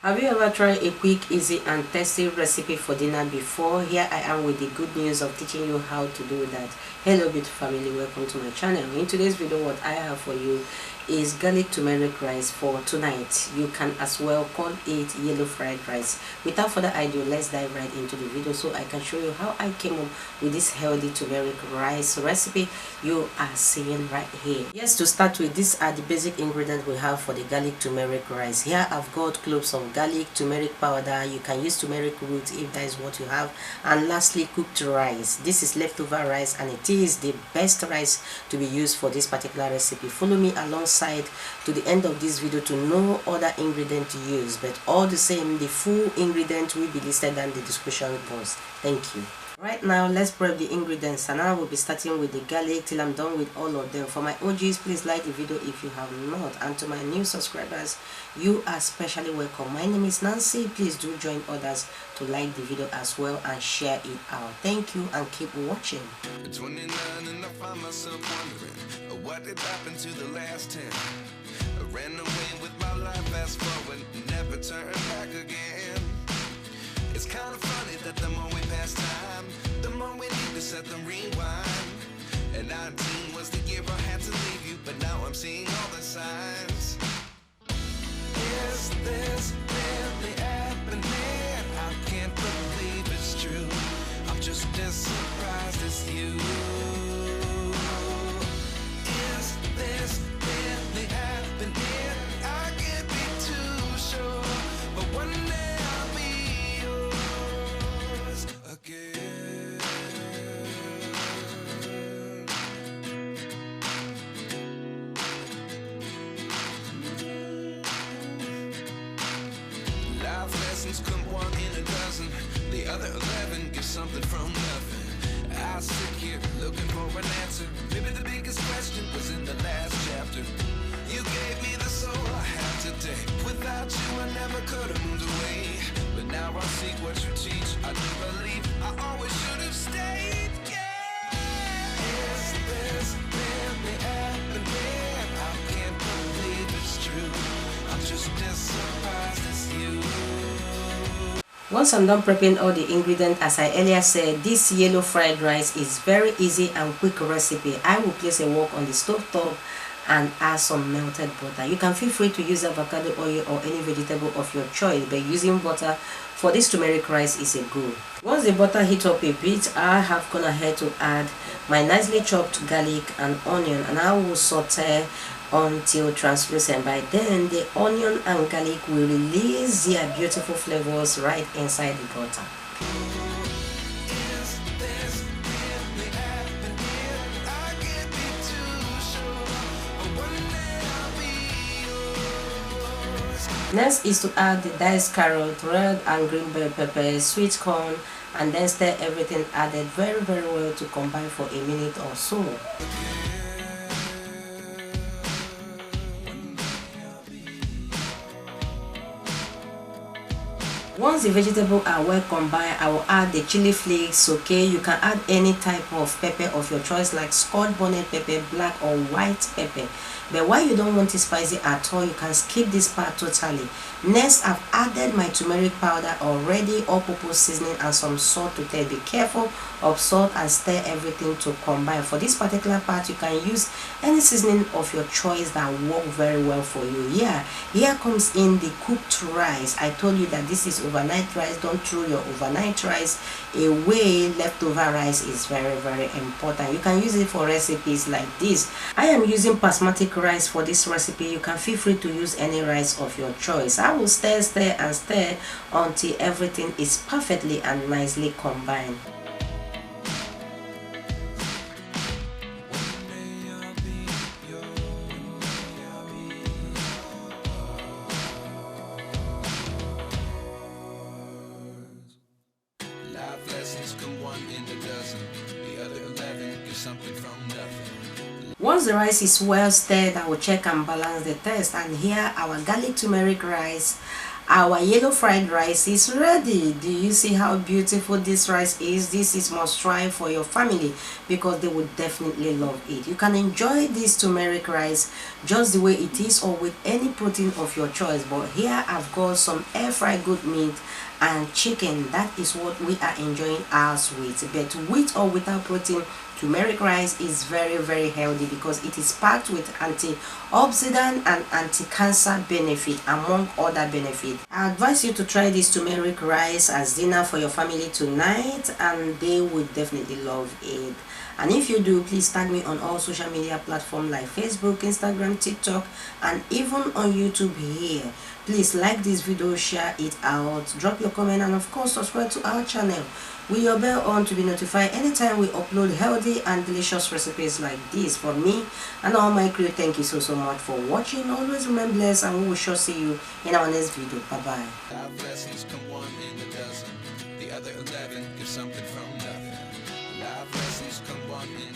Have you ever tried a quick, easy and tasty recipe for dinner before? Here I am with the good news of teaching you how to do that. Hello beautiful family, welcome to my channel. In today's video, what I have for you is garlic turmeric rice for tonight. You can as well call it yellow fried rice. Without further ado, let's dive right into the video so I can show you how I came up with this healthy turmeric rice recipe you are seeing right here. Yes, to start with, these are the basic ingredients we have for the garlic turmeric rice. Here I've got cloves of garlic, turmeric powder. You can use turmeric root if that is what you have, and lastly cooked rice. This is leftover rice and it is the best rice to be used for this particular recipe. Follow me alongside to the end of this video to know other ingredient to use, but all the same the full ingredient will be listed in the description box. Thank you. Right now, let's prep the ingredients, and I will be starting with the garlic till I'm done with all of them. For my OGs, please like the video if you have not, and to my new subscribers, you are especially welcome. My name is Nancy. Please do join others to like the video as well and share it out. Thank you and keep watching. 29 and I find myself wondering what did happen to the last 10. I ran away with my life, fast forward, never turn back again. It's kind of funny that the more we pass time, the more we need to set the rewind. And 19 was the year I had to leave you, but now I'm seeing all the signs. Is this really happening? I can't believe it's true. I'm just as surprised as you. Is this really happening? I can't be too sure, but one day I'll be yours again. Life lessons come one in a dozen. The other 11 get something from nothing. I sit here looking for an answer. Maybe the biggest question was in the last chapter. You gave me the soul I have today. Without you I never could have moved away. But now I see what you teach. I do believe I always should have stayed. Yeah. Is this really happening? I can't believe it's true. I'm just as surprised as you. Once I'm done prepping all the ingredients, as I earlier said, this yellow fried rice is very easy and quick recipe. I will place a wok on the stove top and add some melted butter. You can feel free to use avocado oil or any vegetable of your choice, but using butter for this turmeric rice is a good. Once the butter heats up a bit, I have gone ahead to add my nicely chopped garlic and onion, and I will saute until translucent. By then the onion and garlic will release their beautiful flavors right inside the butter. Next is to add the diced carrot, red and green bell pepper, sweet corn, and then stir everything added very well to combine for a minute or so. Once the vegetables are well combined, I will add the chili flakes. Okay, you can add any type of pepper of your choice, like Scotch bonnet pepper, black or white pepper. But while you don't want it spicy at all, you can skip this part totally. Next, I've added my turmeric powder already, all-purpose seasoning and some salt to taste. Be careful of salt and stir everything to combine. For this particular part, you can use any seasoning of your choice that work very well for you. Yeah, here comes in the cooked rice. I told you that this is overnight rice. Don't throw your overnight rice away. Leftover rice is very important. You can use it for recipes like this. I am using Basmati rice for this recipe. You can feel free to use any rice of your choice. I will stir until everything is perfectly and nicely combined. Life lessons come one in a dozen. The other 11 get something from nothing. Once the rice is well stirred, I will check and balance the taste. And here our garlic turmeric rice Our yellow fried rice is ready. Do you see how beautiful this rice is? This is must try for your family because they would definitely love it. You can enjoy this turmeric rice just the way it is or with any protein of your choice, but here I've got some air fried good meat and chicken. That is what we are enjoying ours with. But with or without protein, turmeric rice is very healthy because it is packed with antioxidant and anti-cancer benefit among other benefits. I advise you to try this turmeric rice as dinner for your family tonight, and they would definitely love it. And if you do, please tag me on all social media platforms like Facebook, Instagram, TikTok, and even on YouTube here. Please like this video, share it out, drop your comment, and of course subscribe to our channel with your bell on to be notified anytime we upload healthy and delicious recipes like this. For me and all my crew, thank you so much for watching. Always remain blessed, and we will sure see you in our next video. Bye bye. 5 blessings come 1 in a dozen. The other 11 give something from nothing. Life lessons come 1 in